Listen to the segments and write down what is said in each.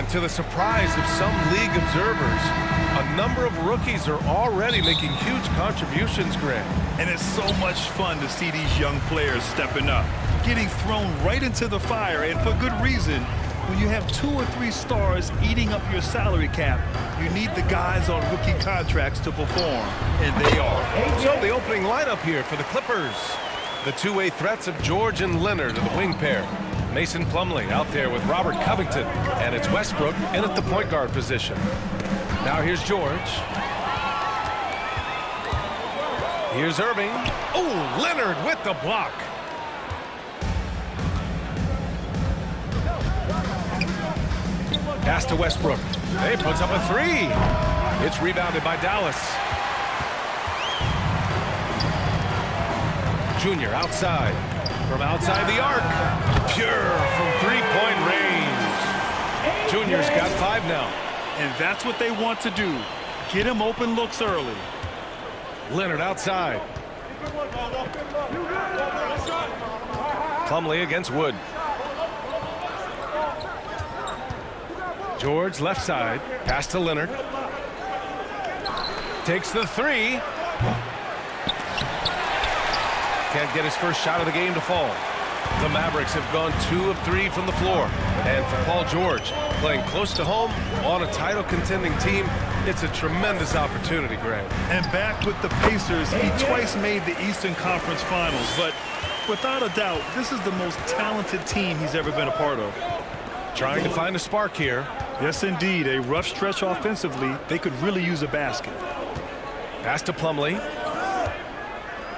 And to the surprise of some league observers, a number of rookies are already making huge contributions, Grant. And it's so much fun to see these young players stepping up, getting thrown right into the fire, and for good reason. When you have 2 or 3 stars eating up your salary cap, you need the guys on rookie contracts to perform, and they are. So the opening lineup here for the Clippers. The two-way threats of George and Leonard are the wing pair. Mason Plumlee out there with Robert Covington, and it's Westbrook in at the point guard position. Now here's George. Here's Irving. Oh, Leonard with the block. Pass to Westbrook. He puts up a 3. It's rebounded by Dallas. Junior outside. From outside the arc. Pure from three-point range. Junior's got 5 now. And that's what they want to do. Get him open looks early. Leonard outside. Plumlee against Wood. George left side. Pass to Leonard. Takes the 3. Can't get his first shot of the game to fall. The Mavericks have gone 2 of 3 from the floor. And for Paul George, playing close to home on a title contending team, it's a tremendous opportunity, Grant. And back with the Pacers, he twice made the Eastern Conference Finals. But without a doubt, this is the most talented team he's ever been a part of. Trying to find a spark here. Yes, indeed. A rough stretch offensively. They could really use a basket. Pass to Plumlee.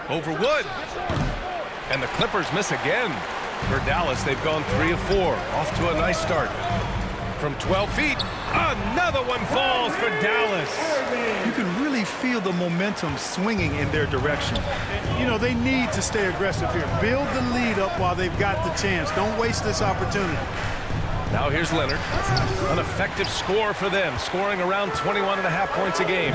Over Wood. And the Clippers miss again. For Dallas, they've gone 3 of 4. Off to a nice start. From 12 feet, another one falls for Dallas. You can really feel the momentum swinging in their direction. You know, they need to stay aggressive here. Build the lead up while they've got the chance. Don't waste this opportunity. Now here's Leonard. An effective score for them, scoring around 21.5 points a game.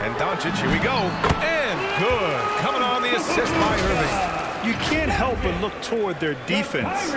And Doncic, here we go. And good. Coming on the assist by Irving. You can't help but look toward their defense.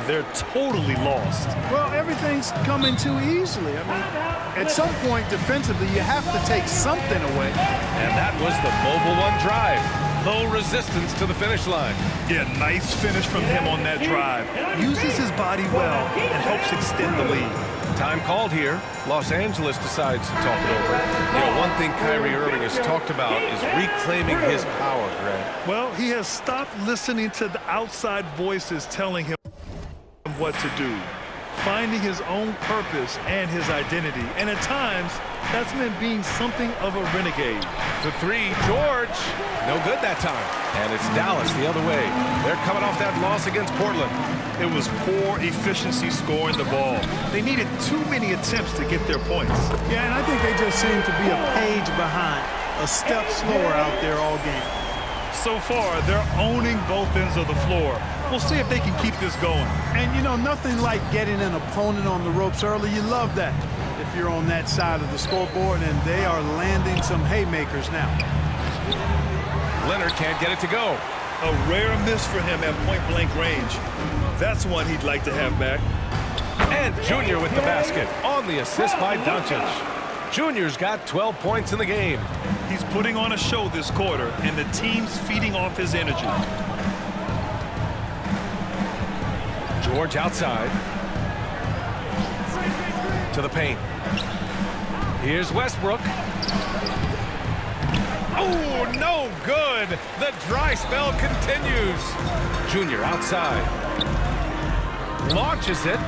They're totally lost. Well, everything's coming too easily. I mean, at some point defensively, you have to take something away. And that was the mobile one drive. Low resistance to the finish line. Yeah, nice finish from him on that drive. Uses his body well and helps extend the lead. Time called here. Los Angeles decides to talk it over. You know, one thing Kyrie Irving has talked about is reclaiming his power, Grant. Well, he has stopped listening to the outside voices telling him what to do, finding his own purpose and his identity. And at times, that's meant being something of a renegade. The 3, George. No good that time. And it's Dallas the other way. They're coming off that loss against Portland. It was poor efficiency scoring the ball. They needed too many attempts to get their points. Yeah, and I think they just seem to be a page behind, a step slower out there all game. So far, they're owning both ends of the floor. We'll see if they can keep this going. And, you know, nothing like getting an opponent on the ropes early. You love that if you're on that side of the scoreboard, and they are landing some haymakers now. Leonard can't get it to go. A rare miss for him at point-blank range. That's one he'd like to have back. And Junior with the basket on the assist by Doncic. Junior's got 12 points in the game. He's putting on a show this quarter, and the team's feeding off his energy. George outside. To the paint. Here's Westbrook. Oh, no good. The dry spell continues. Junior outside. Launches it.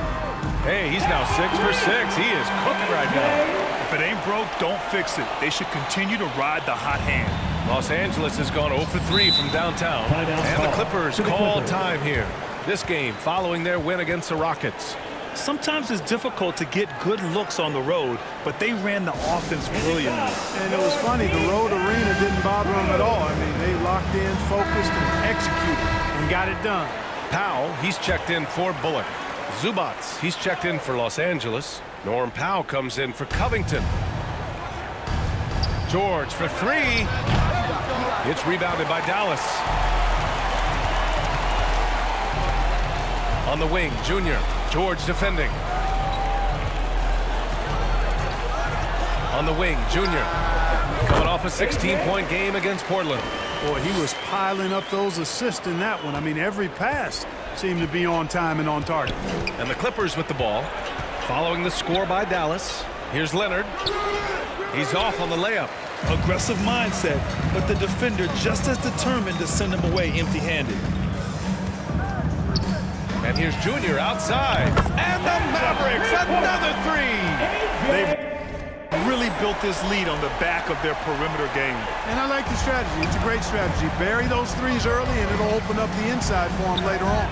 Hey, he's now 6 for 6. He is cooking right now. If it ain't broke, don't fix it. They should continue to ride the hot hand. Los Angeles has gone 0 for 3 from downtown. And the Clippers call time here. This game following their win against the Rockets. Sometimes it's difficult to get good looks on the road, but they ran the offense brilliantly. And it was funny, the road arena didn't bother them at all. I mean, they locked in, focused, and executed, and got it done. Powell, he's checked in for Bullock. Zubats, he's checked in for Los Angeles. Norm Powell comes in for Covington. George for 3. It's rebounded by Dallas. On the wing, Junior. George defending. On the wing, Junior. Coming off a 16-point game against Portland. Boy, he was piling up those assists in that one. I mean, every pass seemed to be on time and on target. And the Clippers with the ball. Following the score by Dallas. Here's Leonard. He's off on the layup. Aggressive mindset, but the defender just as determined to send him away empty-handed. And here's Junior outside. And the Mavericks, another three. They've really built this lead on the back of their perimeter game. And I like the strategy. It's a great strategy. Bury those threes early, and it'll open up the inside for them later on.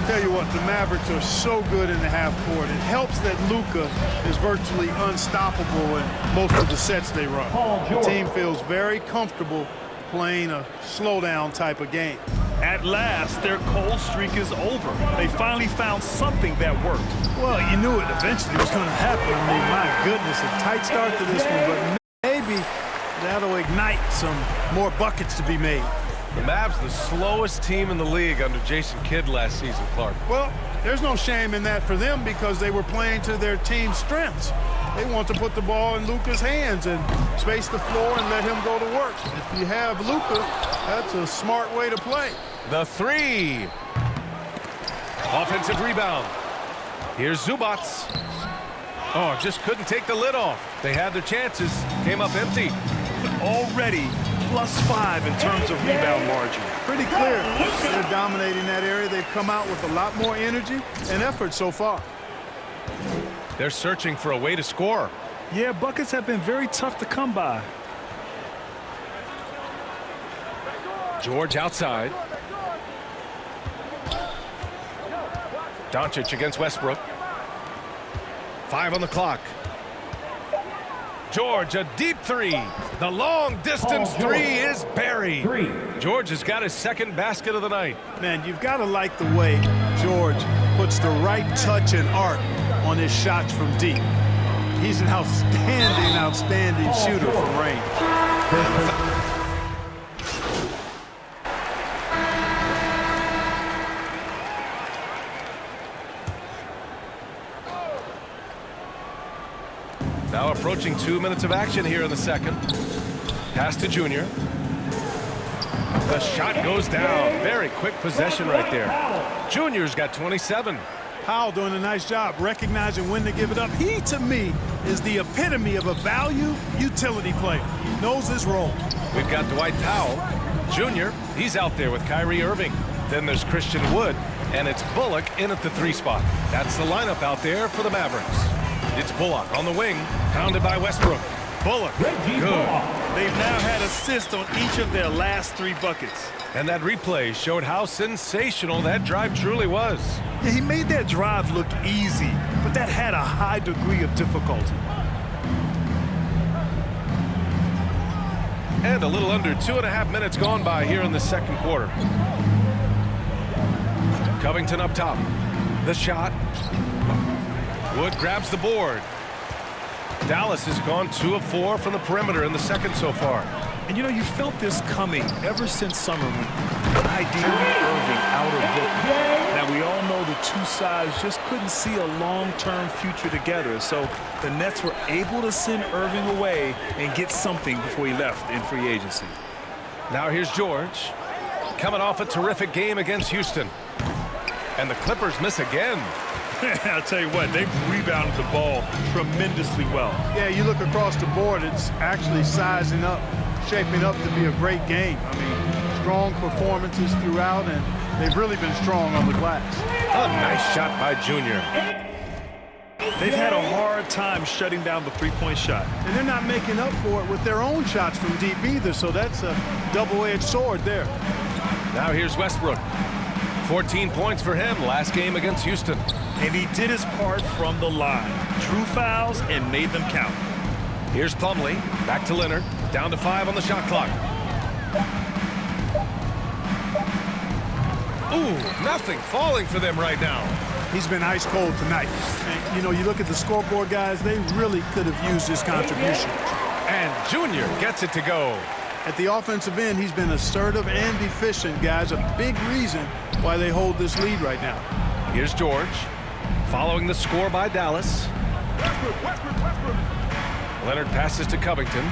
Tell you what, the Mavericks are so good in the half court. It helps that Luka is virtually unstoppable in most of the sets they run. The team feels very comfortable playing a slowdown type of game. At last, their cold streak is over. They finally found something that worked. Well, you knew it eventually was going to happen. I mean, my goodness, a tight start to this one, but maybe that'll ignite some more buckets to be made. The Mavs, the slowest team in the league under Jason Kidd last season, Clark. Well, there's no shame in that for them because they were playing to their team's strengths. They want to put the ball in Luka's hands and space the floor and let him go to work. If you have Luka, that's a smart way to play. The three. Offensive rebound. Here's Zubac. Oh, just couldn't take the lid off. They had their chances, came up empty. Already +5 in terms of rebound margin. Pretty clear. They're dominating that area. They've come out with a lot more energy and effort so far. They're searching for a way to score. Yeah, buckets have been very tough to come by. George outside. Doncic against Westbrook. 5 on the clock. George, a deep three. The long distance three is buried. George has got his second basket of the night. Man, you've got to like the way George puts the right touch and art on his shots from deep. He's an outstanding shooter from range. Now approaching 2 minutes of action here in the second. Pass to Junior. The shot goes down. Very quick possession right there. Junior's got 27. Powell doing a nice job recognizing when to give it up. He, to me, is the epitome of a value utility player. He knows his role. We've got Dwight Powell. Junior, he's out there with Kyrie Irving. Then there's Christian Wood, and it's Bullock in at the 3 spot. That's the lineup out there for the Mavericks. It's Bullock on the wing, pounded by Westbrook. Bullock, good. They've now had assists on each of their last 3 buckets. And that replay showed how sensational that drive truly was. Yeah, he made that drive look easy, but that had a high degree of difficulty. And a little under 2.5 minutes gone by here in the second quarter. Covington up top. The shot. Wood grabs the board. Dallas has gone 2 of 4 from the perimeter in the second so far. And you know, you felt this coming ever since summer when ideally Irving out of Booker. Now we all know the two sides just couldn't see a long-term future together, so the Nets were able to send Irving away and get something before he left in free agency. Now here's George, coming off a terrific game against Houston. And the Clippers miss again. I'll tell you what, they've rebounded the ball tremendously well. Yeah, you look across the board, it's actually sizing up, shaping up to be a great game. I mean, strong performances throughout, and they've really been strong on the glass. A nice shot by Junior. They've had a hard time shutting down the three-point shot. And they're not making up for it with their own shots from deep either, so that's a double-edged sword there. Now here's Westbrook. 14 points for him last game against Houston. And he did his part from the line. Drew fouls and made them count. Here's Plumlee. Back to Leonard. Down to 5 on the shot clock. Ooh, nothing falling for them right now. He's been ice cold tonight. And, you know, you look at the scoreboard, guys, they really could have used his contribution. And Junior gets it to go. At the offensive end, he's been assertive and efficient, guys. A big reason why they hold this lead right now. Here's George. Following the score by Dallas. Leonard passes to Covington.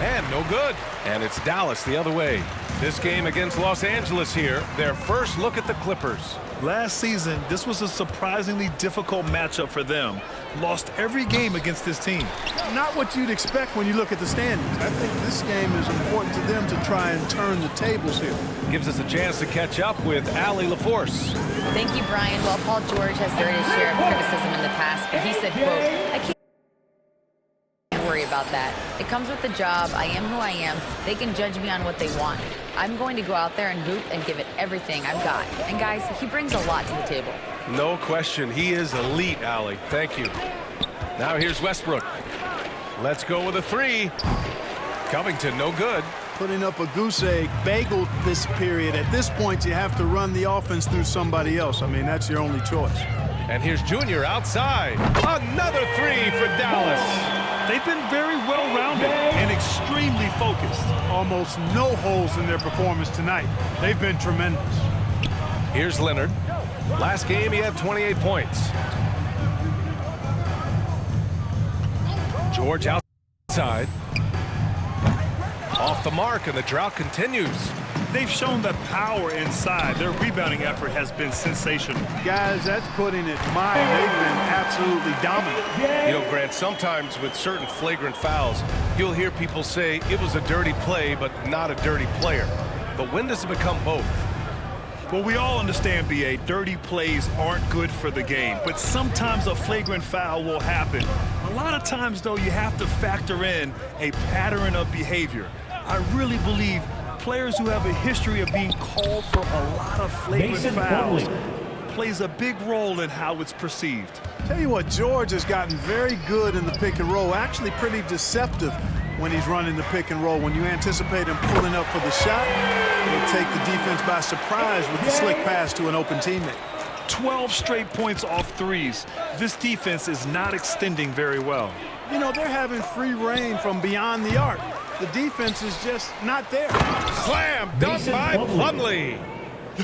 And no good. And it's Dallas the other way. This game against Los Angeles here, their first look at the Clippers. Last season, this was a surprisingly difficult matchup for them. Lost every game against this team. Not what you'd expect when you look at the standings. I think this game is important to them to try and turn the tables here. Gives us a chance to catch up with Allie LaForce. Thank you, Brian. Well, Paul George has their share of criticism in the past, but he said, quote, I can't worry about that. It comes with the job. I am who I am. They can judge me on what they want. I'm going to go out there and hoop and give it everything I've got. And guys, he brings a lot to the table. No question. He is elite, Allie. Thank you. Now here's Westbrook. Let's go with a three. Covington, no good. Putting up a goose egg, bageled this period. At this point, you have to run the offense through somebody else. I mean, that's your only choice. And here's Junior outside. Another three for Dallas. They've been very well-rounded and extremely focused. Almost no holes in their performance tonight. They've been tremendous. Here's Leonard. Last game, he had 28 points. George outside. Off the mark, and the drought continues. They've shown that power inside. Their rebounding effort has been sensational. Guys, that's putting it mild. They've been absolutely dominant. You know, Grant, sometimes with certain flagrant fouls, you'll hear people say it was a dirty play, but not a dirty player. But when does it become both? Well, we all understand, B.A., dirty plays aren't good for the game, but sometimes a flagrant foul will happen. A lot of times, though, you have to factor in a pattern of behavior. I really believe players who have a history of being called for a lot of flagrant fouls plays a big role in how it's perceived. Tell you what, George has gotten very good in the pick and roll, actually pretty deceptive when he's running the pick and roll. When you anticipate him pulling up for the shot, he'll take the defense by surprise with the slick pass to an open teammate. 12 straight points off threes. This defense is not extending very well. You know, they're having free reign from beyond the arc. The defense is just not there. Slam dunk by Plumlee.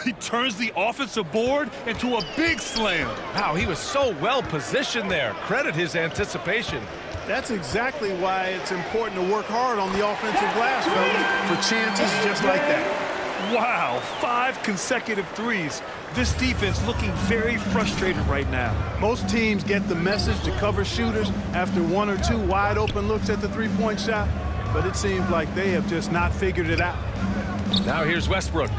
He turns the offensive board into a big slam. Wow, he was so well positioned there. Credit his anticipation. That's exactly why it's important to work hard on the offensive glass, fellas, for chances just like that. Wow, 5 consecutive threes. This defense looking very frustrated right now. Most teams get the message to cover shooters after 1 or 2 wide open looks at the three-point shot, but it seems like they have just not figured it out. Now here's Westbrook.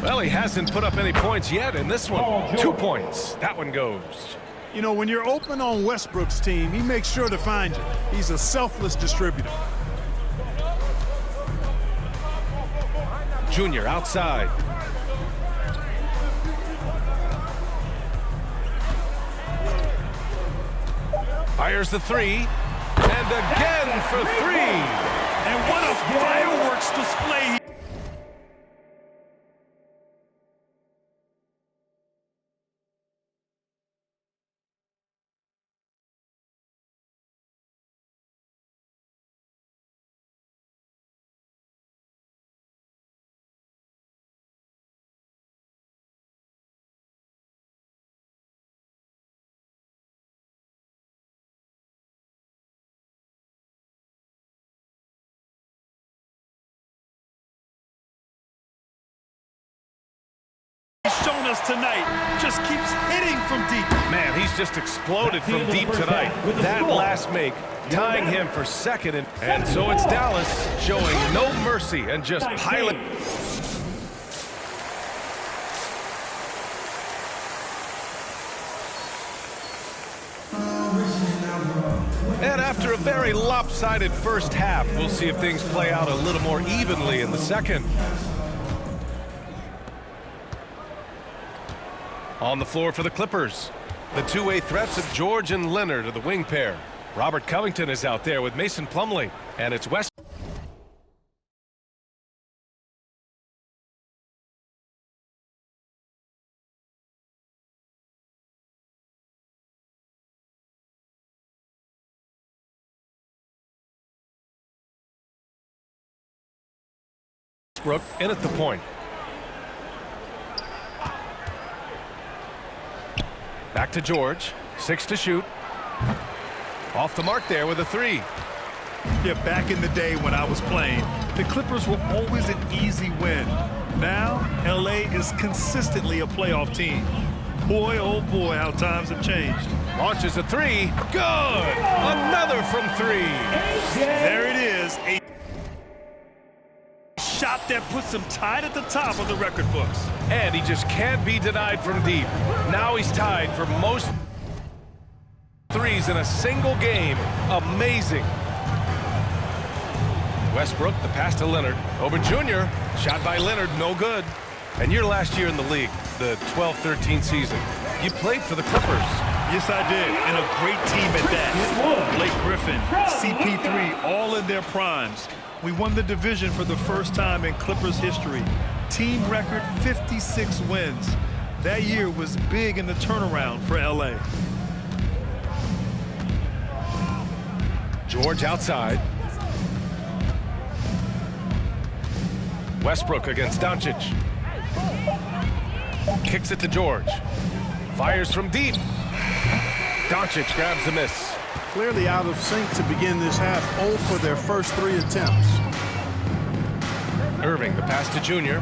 Well, he hasn't put up any points yet in this one. 2 points. That one goes. You know, when you're open on Westbrook's team, he makes sure to find you. He's a selfless distributor. Junior outside. Fires the three. And again for three. And what a fireworks display. Shown us tonight, just keeps hitting from deep. Man, he's just exploded from deep tonight. That last make, tying him for second. And so it's Dallas showing no mercy and just piling. And after a very lopsided first half, we'll see if things play out a little more evenly in the second. On the floor for the Clippers, the two-way threats of George and Leonard are the wing pair. Robert Covington is out there with Mason Plumlee, and it's West. Westbrook in at the point. Back to George. 6 to shoot. Off the mark there with a three. Yeah, back in the day when I was playing, the Clippers were always an easy win. Now, LA is consistently a playoff team. Boy, oh boy, how times have changed. Launches a three. Good. Another from three. There it is. A shot that puts him tied at the top of the record books. And he just can't be denied from deep. Now he's tied for most threes in a single game. Amazing. Westbrook, the pass to Leonard. Over Junior. Shot by Leonard, no good. And your last year in the league, the 12-13 season, you played for the Clippers. Yes, I did, and a great team at that. Blake Griffin, CP3, all in their primes. We won the division for the first time in Clippers history. Team record 56 wins. That year was big in the turnaround for LA. George outside. Westbrook against Doncic. Kicks it to George. Fires from deep. Doncic grabs the miss. Clearly out of sync to begin this half. 0 for their first 3 attempts. Irving, the pass to Junior.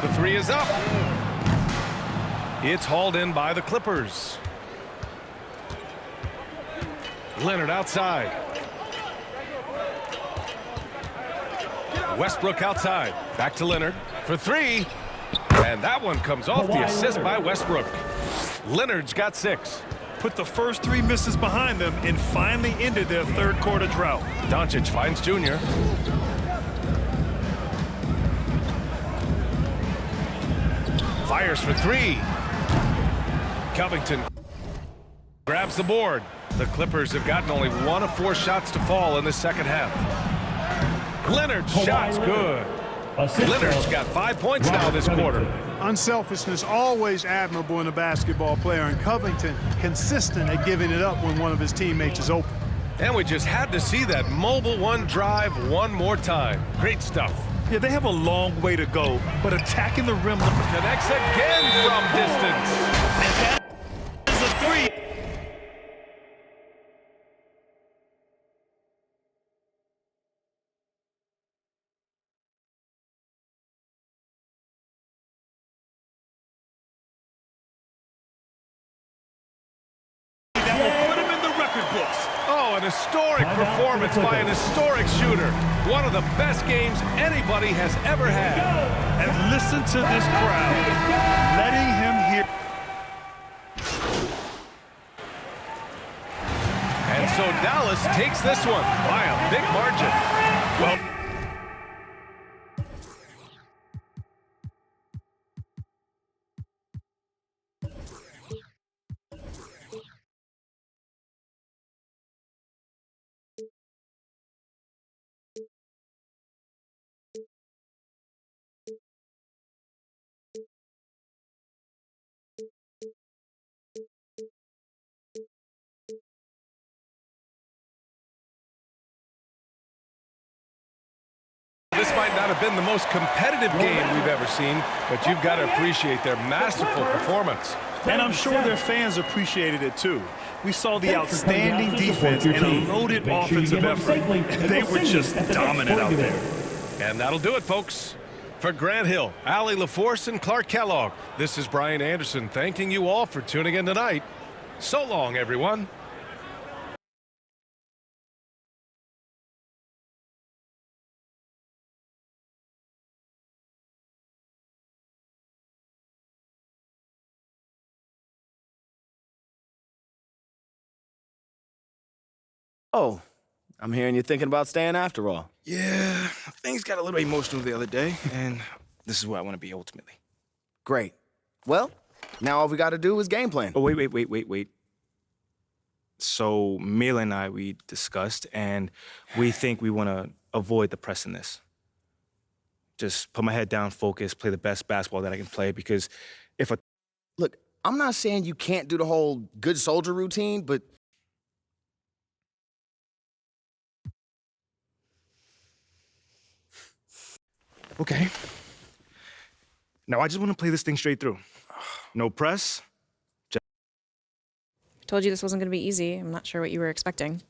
The three is up. It's hauled in by the Clippers. Leonard outside. Westbrook outside. Back to Leonard for three. And that one comes off the assist by Westbrook. Leonard's got 6. Put the first 3 misses behind them and finally ended their third quarter drought. Doncic finds Junior. Fires for 3. Covington grabs the board. The Clippers have gotten only 1 of 4 shots to fall in the second half. Leonard's shot's good. Leonard's got 5 points now this quarter. Unselfishness always admirable in a basketball player, and Covington consistent at giving it up when one of his teammates is open. And we just had to see that mobile one drive one more time. Great stuff. Yeah, they have a long way to go, but attacking the rim Connects again from distance. is a 3. That will put him in the record books. Oh, an historic performance by an historic shooter. One of the best games anybody has ever had. And listen to this crowd, letting him hear. And so Dallas takes this one by a big margin. Well, this might not have been the most competitive game we've ever seen, but you've got to appreciate their masterful performance. And I'm sure their fans appreciated it too. We saw the outstanding defense and a loaded offensive effort. They were just dominant out there. And that'll do it, folks. For Grant Hill, Allie LaForce, and Clark Kellogg, this is Brian Anderson thanking you all for tuning in tonight. So long, everyone. Oh, I'm hearing you're thinking about staying after all. Yeah, things got a little emotional the other day, and this is where I want to be ultimately. Great. Well, now all we got to do is game plan. Oh, wait. So Mila and I, we discussed, and we think we want to avoid the press in this. Just put my head down, focus, play the best basketball that I can play, because if I... Look, I'm not saying you can't do the whole good soldier routine, but... Okay. Now I just want to play this thing straight through. No press. Told you this wasn't going to be easy. I'm not sure what you were expecting.